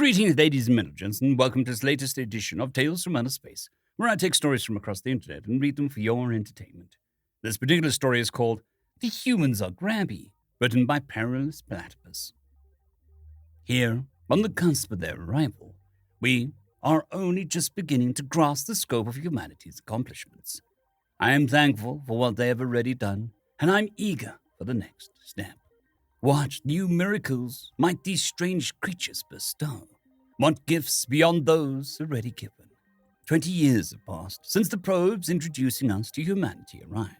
Greetings, ladies and gentlemen, and welcome to this latest edition of Tales from Outer Space, where I take stories from across the internet and read them for your entertainment. This particular story is called The Humans Are Grabby, written by PerilousPlatypus. Here, on the cusp of their arrival, we are only just beginning to grasp the scope of humanity's accomplishments. I am thankful for what they have already done, and I'm eager for the next step. What new miracles might these strange creatures bestow? What gifts beyond those already given? 20 years have passed since the probes introducing us to humanity arrived.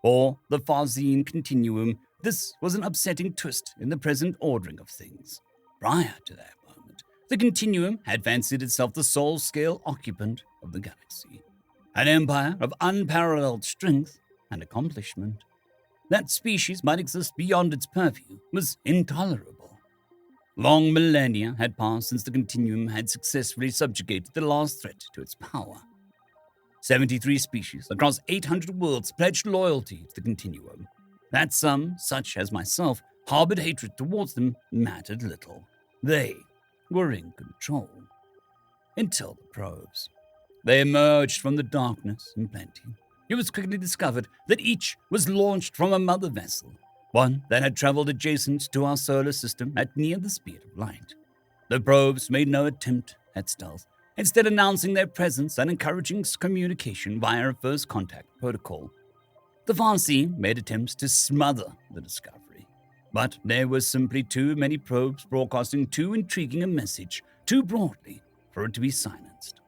For the Farzine continuum, this was an upsetting twist in the present ordering of things. Prior to that moment, the continuum had fancied itself the sole scale occupant of the galaxy, an empire of unparalleled strength and accomplishment. That species might exist beyond its purview was intolerable. Long millennia had passed since the continuum had successfully subjugated the last threat to its power. 73 species across 800 worlds pledged loyalty to the continuum. That some, such as myself, harbored hatred towards them mattered little. They were in control. Until the probes. They emerged from the darkness in plenty. It was quickly discovered that each was launched from a mother vessel, one that had traveled adjacent to our solar system at near the speed of light. The probes made no attempt at stealth, instead announcing their presence and encouraging communication via a first contact protocol. The Farsi made attempts to smother the discovery, but there were simply too many probes broadcasting too intriguing a message too broadly for it to be silenced.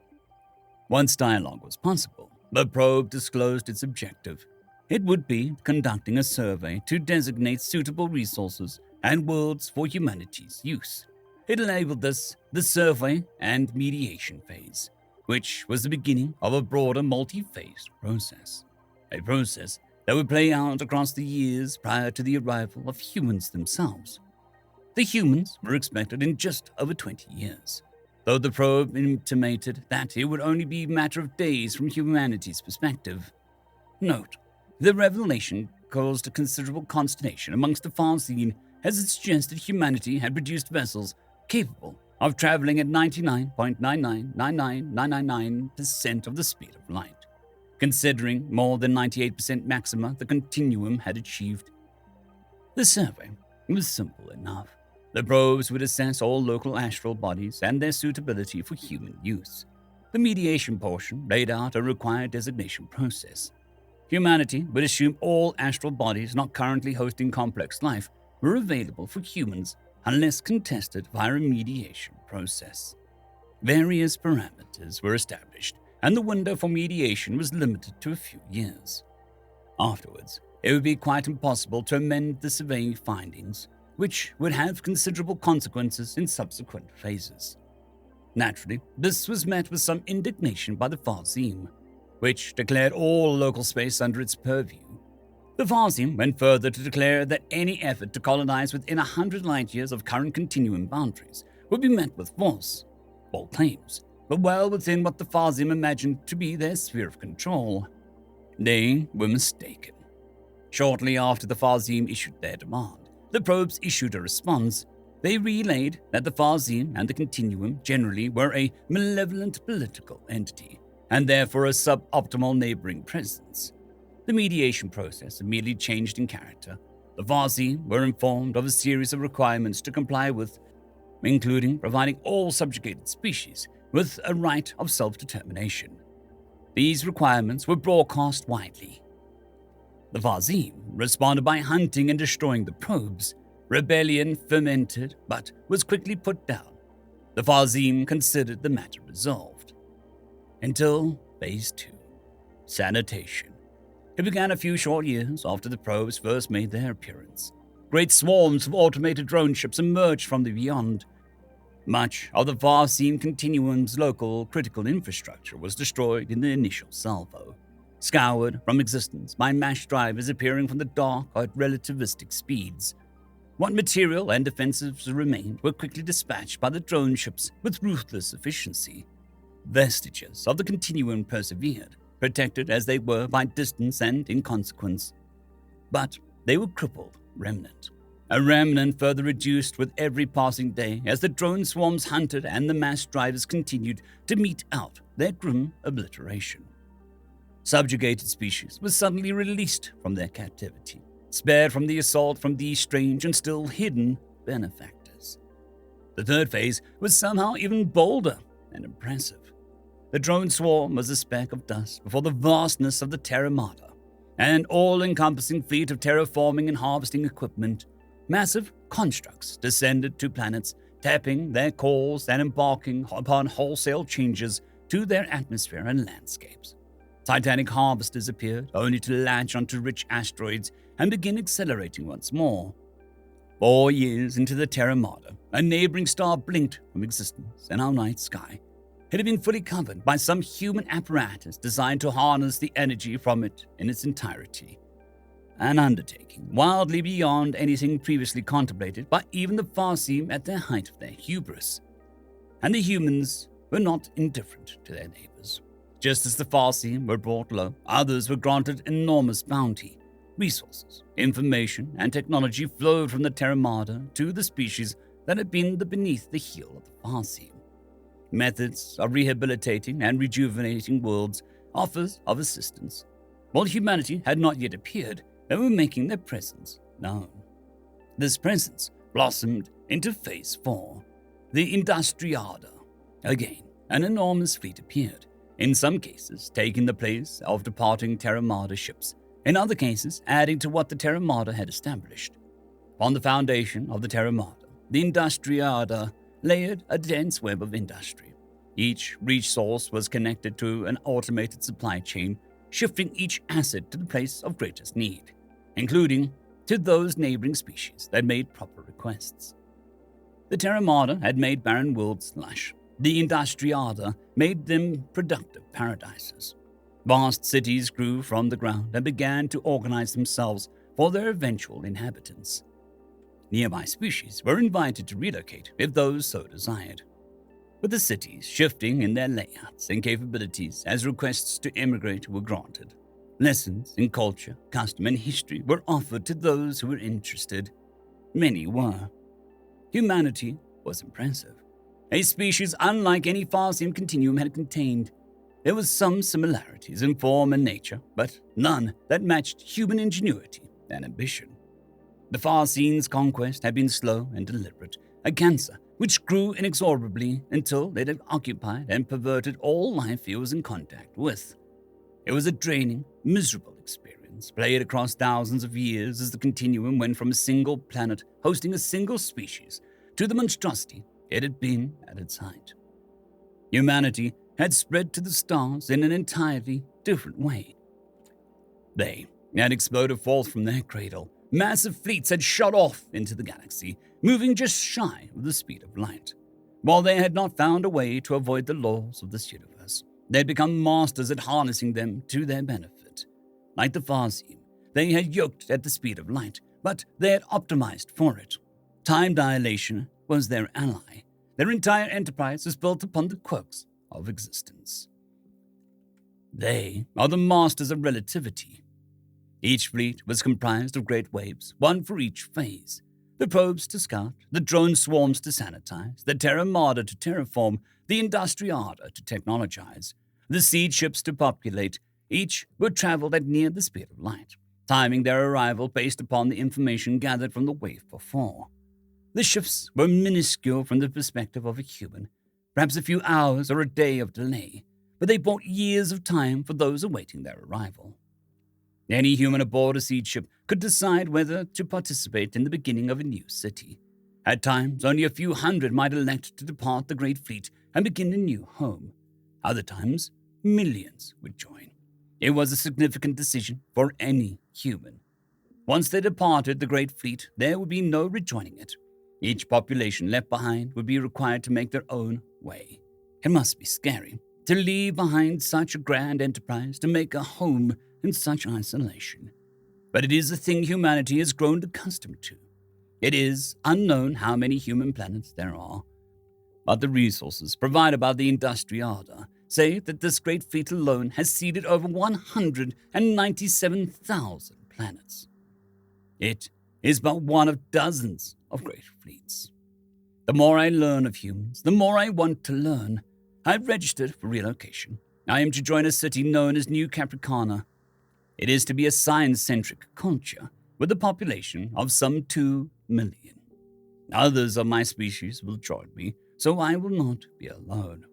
Once dialogue was possible, the probe disclosed its objective. It would be conducting a survey to designate suitable resources and worlds for humanity's use. It enabled this the survey and mediation phase, which was the beginning of a broader multi-phased process. A process that would play out across the years prior to the arrival of humans themselves. The humans were expected in just over 20 years. Though the probe intimated that it would only be a matter of days from humanity's perspective. Note, the revelation caused a considerable consternation amongst the Farzine as it suggested humanity had produced vessels capable of traveling at 99.9999999% of the speed of light, considering more than 98% maxima the continuum had achieved. The survey was simple enough. The probes would assess all local astral bodies and their suitability for human use. The mediation portion laid out a required designation process. Humanity would assume all astral bodies not currently hosting complex life were available for humans unless contested via a mediation process. Various parameters were established, and the window for mediation was limited to a few years. Afterwards, it would be quite impossible to amend the surveying findings, which would have considerable consequences in subsequent phases. Naturally, this was met with some indignation by the Farzim, which declared all local space under its purview. The Farzim went further to declare that any effort to colonize within 100 light years of current continuum boundaries would be met with force. All claims were well within what the Farzim imagined to be their sphere of control. They were mistaken. Shortly after the Farzim issued their demand, the probes issued a response. They relayed that the Farzine and the Continuum generally were a malevolent political entity, and therefore a suboptimal neighboring presence. The mediation process immediately changed in character. The Farzine were informed of a series of requirements to comply with, including providing all subjugated species with a right of self-determination. These requirements were broadcast widely. The Farzim responded by hunting and destroying the probes. Rebellion fermented, but was quickly put down. The Farzim considered the matter resolved. Until Phase 2, sanitation. It began a few short years after the probes first made their appearance. Great swarms of automated drone ships emerged from the beyond. Much of the Farzim continuum's local critical infrastructure was destroyed in the initial salvo, scoured from existence by mass drivers appearing from the dark at relativistic speeds. What material and defensives remained were quickly dispatched by the drone ships with ruthless efficiency. Vestiges of the continuum persevered, protected as they were by distance and inconsequence. But they were crippled remnant. a remnant further reduced with every passing day as the drone swarms hunted and the mass drivers continued to mete out their grim obliteration. Subjugated species were suddenly released from their captivity, spared from the assault from these strange and still hidden benefactors. The third phase was somehow even bolder and impressive. The drone swarm was a speck of dust before the vastness of the Terramata, an all-encompassing fleet of terraforming and harvesting equipment. Massive constructs descended to planets, tapping their cores and embarking upon wholesale changes to their atmosphere and landscapes. Titanic harvesters appeared, only to latch onto rich asteroids and begin accelerating once more. 4 years into the Terramata, a neighboring star blinked from existence in our night sky. It had been fully covered by some human apparatus designed to harness the energy from it in its entirety. An undertaking wildly beyond anything previously contemplated by even the Farseem at the height of their hubris. And the humans were not indifferent to their neighbors. Just as the Farseem were brought low, others were granted enormous bounty. Resources, information, and technology flowed from the Terramata to the species that had been beneath the heel of the Farseem. Methods of rehabilitating and rejuvenating worlds, offers of assistance. While humanity had not yet appeared, they were making their presence known. This presence blossomed into Phase 4, the Industriada. Again, an enormous fleet appeared, in some cases taking the place of departing Terramata ships, in other cases adding to what the Terramata had established. On the foundation of the Terramata, the Industriada layered a dense web of industry. Each resource was connected to an automated supply chain, shifting each asset to the place of greatest need, including to those neighboring species that made proper requests. The Terramata had made barren worlds lush. The Industriada made them productive paradises. Vast cities grew from the ground and began to organize themselves for their eventual inhabitants. Nearby species were invited to relocate if those so desired, with the cities shifting in their layouts and capabilities as requests to immigrate were granted. Lessons in culture, custom, and history were offered to those who were interested. Many were. Humanity was impressive. A species unlike any Farseem continuum had contained. There was some similarities in form and nature, but none that matched human ingenuity and ambition. The Farseem's conquest had been slow and deliberate, a cancer which grew inexorably until it had occupied and perverted all life it was in contact with. It was a draining, miserable experience, played across thousands of years as the continuum went from a single planet hosting a single species to the monstrosity it had been at its height. Humanity had spread to the stars in an entirely different way. They had exploded forth from their cradle. Massive fleets had shot off into the galaxy, moving just shy of the speed of light. While they had not found a way to avoid the laws of this universe, they had become masters at harnessing them to their benefit. Like the Farseem, they had yoked at the speed of light, but they had optimized for it. Time dilation was their ally. Their entire enterprise was built upon the quirks of existence. They are the masters of relativity. Each fleet was comprised of great waves, one for each phase. The probes to scout, the drone swarms to sanitize, the Terramata to terraform, the Industriada to technologize, the seed ships to populate. Each were traveled at near the speed of light, timing their arrival based upon the information gathered from the wave before. The shifts were minuscule from the perspective of a human, perhaps a few hours or a day of delay, but they bought years of time for those awaiting their arrival. Any human aboard a seed ship could decide whether to participate in the beginning of a new city. At times, only a few hundred might elect to depart the great fleet and begin a new home. Other times, millions would join. It was a significant decision for any human. Once they departed the great fleet, there would be no rejoining it. Each population left behind would be required to make their own way. It must be scary to leave behind such a grand enterprise, to make a home in such isolation. But it is a thing humanity has grown accustomed to. It is unknown how many human planets there are, but the resources provided by the Industriada say that this great fleet alone has seeded over 197,000 planets. It is but one of dozens of great fleets. The more I learn of humans, the more I want to learn. I've registered for relocation. I am to join a city known as New Capricorna. It is to be a science-centric culture with a population of some 2 million. Others of my species will join me, so I will not be alone.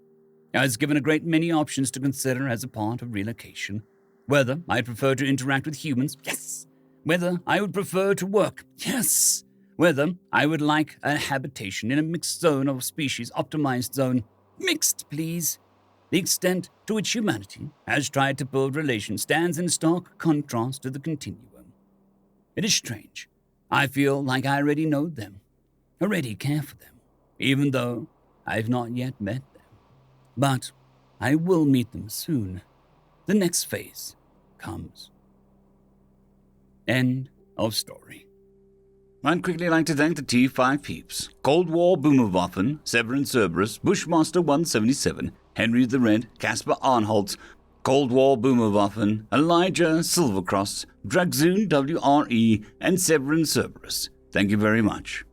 I was given a great many options to consider as a part of relocation. Whether I prefer to interact with humans, yes. Whether I would prefer to work, yes. Whether I would like a habitation in a mixed zone or species-optimized zone, mixed, please. The extent to which humanity has tried to build relations stands in stark contrast to the continuum. It is strange. I feel like I already know them, already care for them, even though I've not yet met them. But I will meet them soon. The next phase comes. End of story. I'd quickly like to thank the T5 peeps: Cold War Boomerwaffen, Severin Cerberus, Bushmaster 177, Henry the Red, Caspar Arnholtz, Cold War Boomerwaffen, Elijah Silvercross, Dragzoon WRE, and Severin Cerberus. Thank you very much.